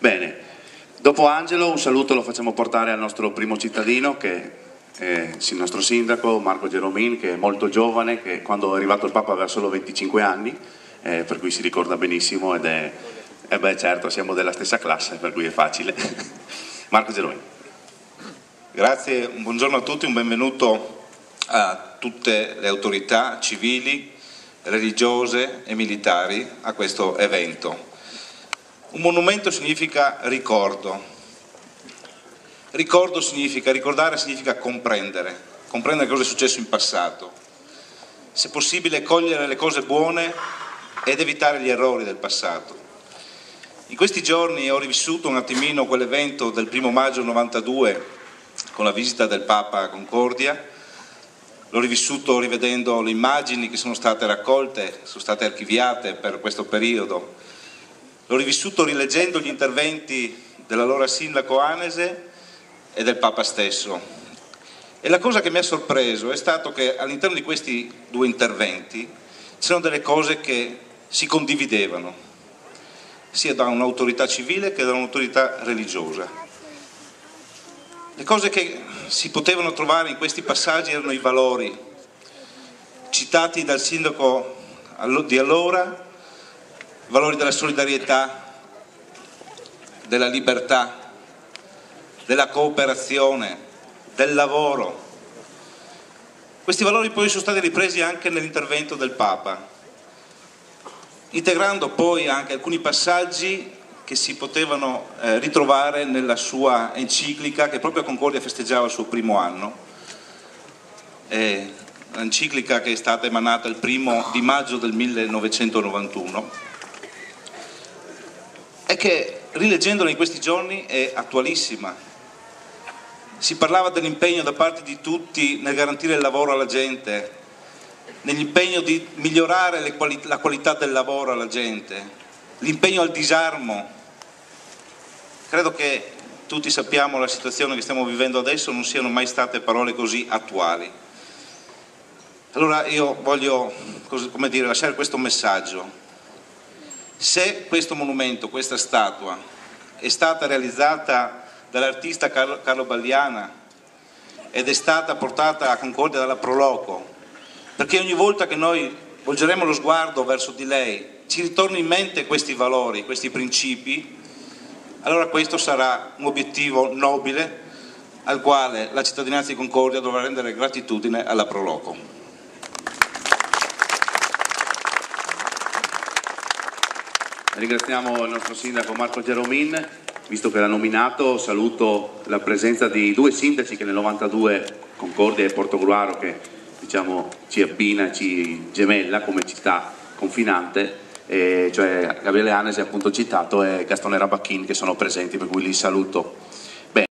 Bene, dopo Angelo un saluto lo facciamo portare al nostro primo cittadino, che è il nostro sindaco Marco Geromin, che è molto giovane, che quando è arrivato il Papa aveva solo 25 anni, per cui si ricorda benissimo ed è, beh certo, siamo della stessa classe, per cui è facile. Marco Geromin. Grazie, un buongiorno a tutti, un benvenuto a tutte le autorità civili, religiose e militari a questo evento. Un monumento significa ricordo. Ricordo significa, ricordare significa comprendere cosa è successo in passato. Se possibile cogliere le cose buone ed evitare gli errori del passato. In questi giorni ho rivissuto un attimino quell'evento del 1° maggio 92 con la visita del Papa a Concordia. L'ho rivissuto rivedendo le immagini che sono state raccolte, sono state archiviate per questo periodo. L'ho rivissuto rileggendo gli interventi dell'allora sindaco Anese e del Papa stesso. E la cosa che mi ha sorpreso è stato che all'interno di questi due interventi c'erano delle cose che si condividevano, sia da un'autorità civile che da un'autorità religiosa. Le cose che si potevano trovare in questi passaggi erano i valori citati dal sindaco di allora, valori della solidarietà, della libertà, della cooperazione, del lavoro. Questi valori poi sono stati ripresi anche nell'intervento del Papa, integrando poi anche alcuni passaggi che si potevano ritrovare nella sua enciclica, che proprio a Concordia festeggiava il suo primo anno, l'enciclica che è stata emanata il 1° maggio del 1991 e che, rileggendola in questi giorni, è attualissima. Si parlava dell'impegno da parte di tutti nel garantire il lavoro alla gente, nell'impegno di migliorare la qualità del lavoro alla gente, l'impegno al disarmo. Credo che tutti sappiamo la situazione che stiamo vivendo adesso, non siano mai state parole così attuali. Allora io voglio, lasciare questo messaggio. Se questo monumento, questa statua, è stata realizzata dall'artista Carlo Balliana ed è stata portata a Concordia dalla Proloco, perché ogni volta che noi volgeremo lo sguardo verso di lei ci ritorno in mente questi valori, questi principi, allora questo sarà un obiettivo nobile al quale la cittadinanza di Concordia dovrà rendere gratitudine alla Proloco. Ringraziamo il nostro sindaco Marco Geromin. Visto che l'ha nominato, saluto la presenza di due sindaci che nel 92, Concordia e Portogruaro, che diciamo ci abbina, ci gemella come città confinante, cioè Gabriele Anese appunto citato e Gastone Rabacchin, che sono presenti, per cui li saluto